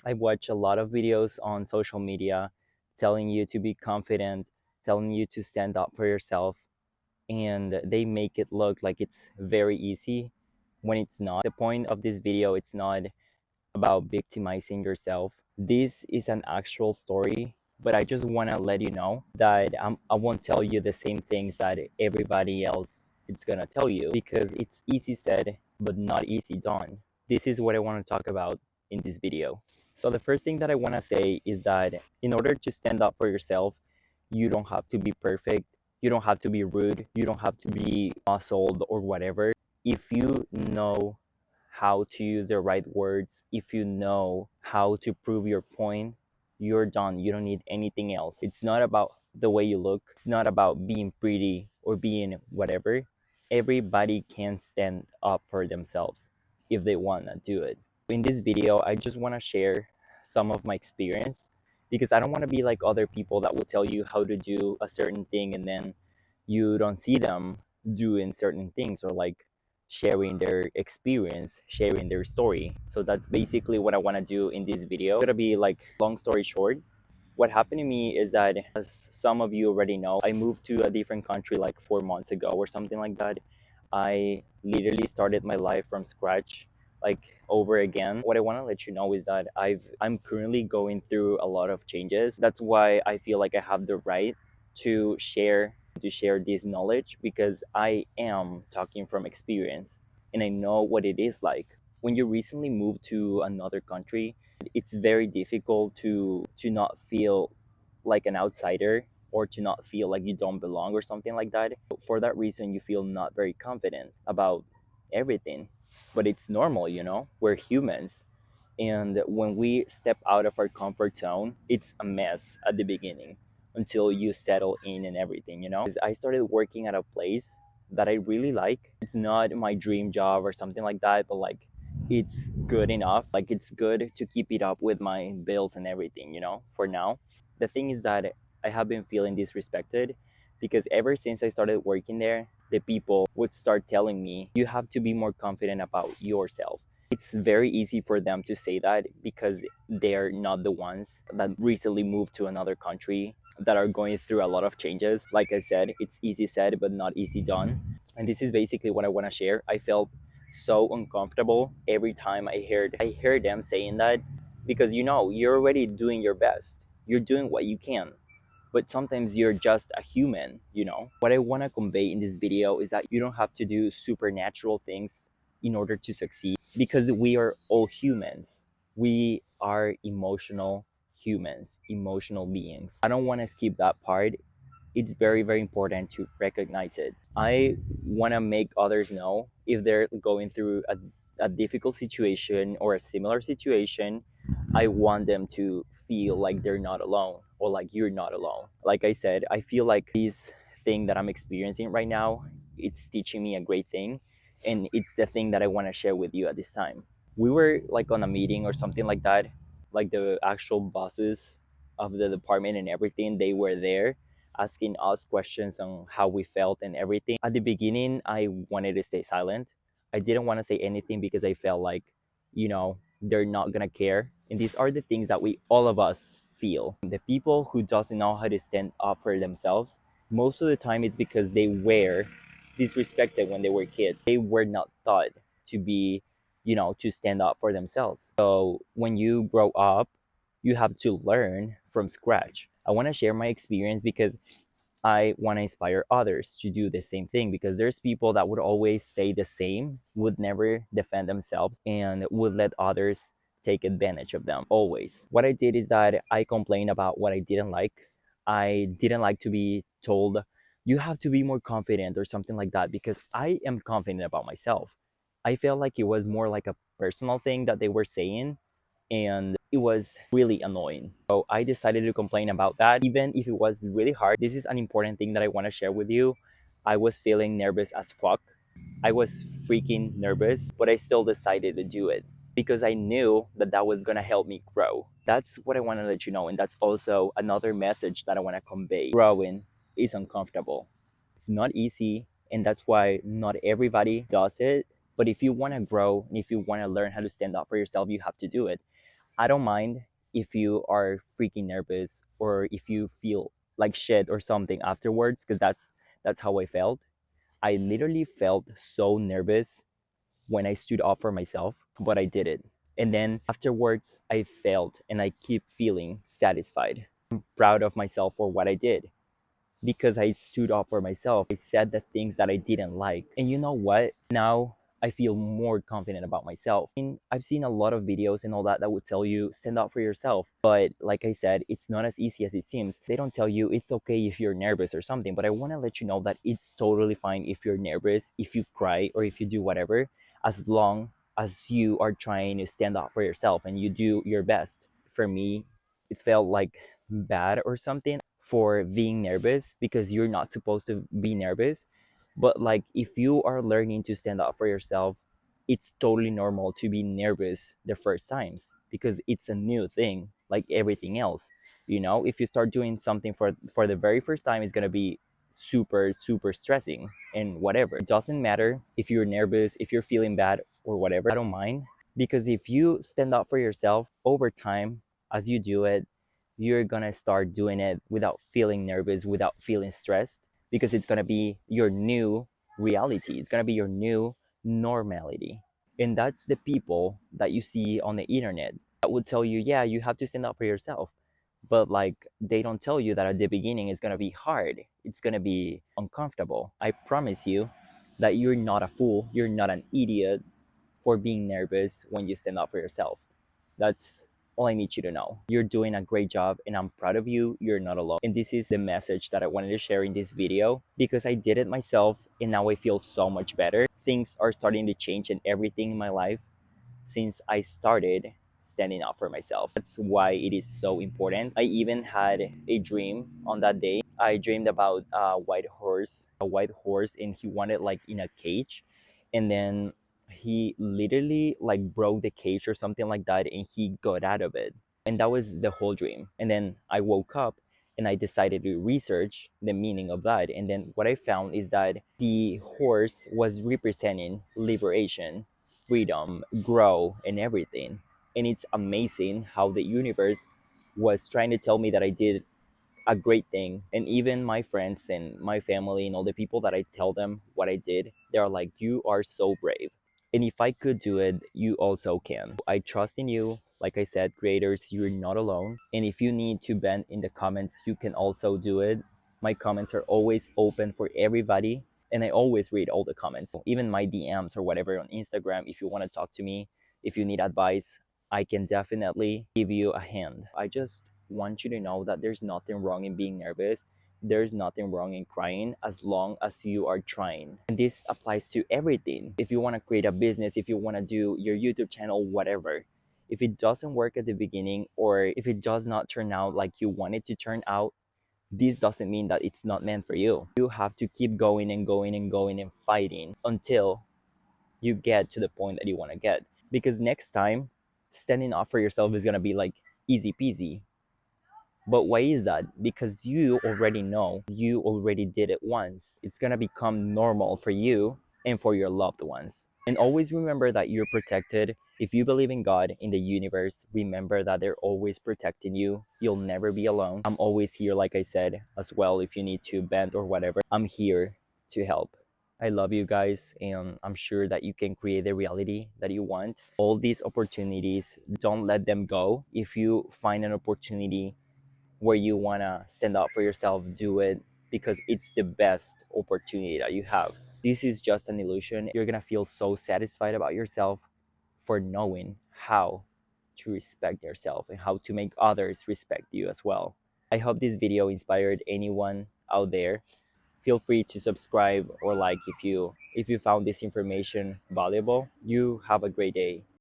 I watch a lot of videos on social media telling you to be confident, telling you to stand up for yourself, and they make it look like it's very easy when it's not. The point of this video, it's not about victimizing yourself. This is an actual story, but I just want to let you know that I won't tell you the same things that everybody else is going to tell you because it's easy said, but not easy done. This is what I want to talk about in this video. So, the first thing that I want to say is that in order to stand up for yourself, you don't have to be perfect. You don't have to be rude. You don't have to be muscled or whatever. If you know how to use the right words, if you know how to prove your point, you're done. You don't need anything else. It's not about the way you look, it's not about being pretty or being whatever. Everybody can stand up for themselves if they want to do it. In this video, I just want to share some of my experience because I don't want to be like other people that will tell you how to do a certain thing and then you don't see them doing certain things or like sharing their experience, sharing their story. So that's basically what I want to do in this video. It's gonna be like long story short. What happened to me is that, as some of you already know, I moved to a different country like 4 months ago or something like that. I literally started my life from scratch, like over again. What I want to let you know is that I'm currently going through a lot of changes. That's why I feel like I have the right to share this knowledge because I am talking from experience and I know what it is like. When you recently move to another country, it's very difficult to not feel like an outsider or to not feel like you don't belong or something like that. For that reason, you feel not very confident about everything. But it's normal, we're humans. And when we step out of our comfort zone, it's a mess at the beginning until you settle in and everything. 'Cause I started working at a place that I really like. It's not my dream job or something like that, but like it's good enough. Like it's good to keep it up with my bills and everything, for now. The thing is that I have been feeling disrespected because ever since I started working there, the people would start telling me, you have to be more confident about yourself. It's very easy for them to say that because they're not the ones that recently moved to another country that are going through a lot of changes. Like I said, it's easy said, but not easy done. And this is basically what I want to share. I felt so uncomfortable every time I heard them saying that because you're already doing your best. You're doing what you can, but sometimes you're just a human. What I want to convey in this video is that you don't have to do supernatural things in order to succeed because we are all humans. We are emotional humans, emotional beings. I don't want to skip that part. It's very, very important to recognize it. I want to make others know if they're going through a difficult situation or a similar situation. I want them to feel like they're not alone or like you're not alone. Like I said, I feel like this thing that I'm experiencing right now, it's teaching me a great thing. And it's the thing that I want to share with you at this time. We were like on a meeting or something like that, like the actual bosses of the department and everything, they were there asking us questions on how we felt and everything. At the beginning, I wanted to stay silent. I didn't want to say anything because I felt like, they're not gonna care. And these are the things that we all of us feel. The people who doesn't know how to stand up for themselves, most of the time it's because they were disrespected when they were kids. They were not taught to be, to stand up for themselves. So when you grow up, you have to learn from scratch. I want to share my experience because I want to inspire others to do the same thing because there's people that would always stay the same, would never defend themselves, and would let others take advantage of them always. What I did is that I complained about what I didn't like. I didn't like to be told, you have to be more confident or something like that because I am confident about myself. I felt like it was more like a personal thing that they were saying and it was really annoying. So I decided to complain about that, even if it was really hard. This is an important thing that I want to share with you. I was feeling nervous as fuck. I was freaking nervous, but I still decided to do it because I knew that that was going to help me grow. That's what I want to let you know. And that's also another message that I want to convey. Growing is uncomfortable, it's not easy. And that's why not everybody does it. But if you want to grow and if you want to learn how to stand up for yourself, you have to do it. I don't mind if you are freaking nervous or if you feel like shit or something afterwards, because that's how I felt. I literally felt so nervous when I stood up for myself, but I did it. And then afterwards, I felt and I keep feeling satisfied. I'm proud of myself for what I did because I stood up for myself. I said the things that I didn't like. And you know what? Now I feel more confident about myself. And I've seen a lot of videos and all that that would tell you stand up for yourself. But like I said, it's not as easy as it seems. They don't tell you it's okay if you're nervous or something. But I want to let you know that it's totally fine if you're nervous, if you cry, or if you do whatever, as long as you are trying to stand up for yourself and you do your best. For me, it felt like bad or something for being nervous because you're not supposed to be nervous. But like if you are learning to stand up for yourself, it's totally normal to be nervous the first times because it's a new thing like everything else. You know, if you start doing something for the very first time, it's going to be super stressing and whatever. It doesn't matter if you're nervous, if you're feeling bad or whatever. I don't mind because if you stand up for yourself over time, as you do it, you're gonna start doing it without feeling nervous, without feeling stressed, because it's gonna be your new reality. It's gonna be your new normality. And that's the people that you see on the internet that will tell you, yeah, you have to stand up for yourself. But like they don't tell you that at the beginning it's gonna be hard. It's gonna be uncomfortable. I promise you that you're not a fool, you're not an idiot for being nervous when you stand up for yourself. That's all I need you to know. You're doing a great job and I'm proud of you. You're not alone. And this is the message that I wanted to share in this video because I did it myself and now I feel so much better. Things are starting to change in everything in my life since I started standing up for myself. That's why it is so important. I even had a dream on that day. I dreamed about a white horse, and he wanted like in a cage, and then he literally like broke the cage or something like that, and he got out of it. And that was the whole dream. And then I woke up and I decided to research the meaning of that. And then what I found is that the horse was representing liberation, freedom, grow, and everything. And it's amazing how the universe was trying to tell me that I did a great thing. And even my friends and my family and all the people that I tell them what I did, they're like, you are so brave. And if I could do it, you also can. I trust in you. Like I said, creators, you're not alone. And if you need to vent in the comments, you can also do it. My comments are always open for everybody. And I always read all the comments, even my DMs or whatever on Instagram. If you want to talk to me, if you need advice, I can definitely give you a hand. I just want you to know that there's nothing wrong in being nervous. There's nothing wrong in crying as long as you are trying. And this applies to everything. If you want to create a business, if you want to do your YouTube channel, whatever. If it doesn't work at the beginning or if it does not turn out like you want it to turn out, this doesn't mean that it's not meant for you. You have to keep going and going and going and fighting until you get to the point that you want to get. Because next time, standing up for yourself is going to be like easy peasy. But why is that? Because you already know, you already did it once. It's gonna become normal for you and for your loved ones. And always remember that you're protected. If you believe in God, in the universe, remember that they're always protecting you. You'll never be alone. I'm always here, like I said, as well. If you need to bend or whatever, I'm here to help. I love you guys, and I'm sure that you can create the reality that you want. All these opportunities, don't let them go. If you find an opportunity where you want to stand up for yourself, do it because it's the best opportunity that you have. This is just an illusion. You're going to feel so satisfied about yourself for knowing how to respect yourself and how to make others respect you as well. I hope this video inspired anyone out there. Feel free to subscribe or like if you found this information valuable. You have a great day.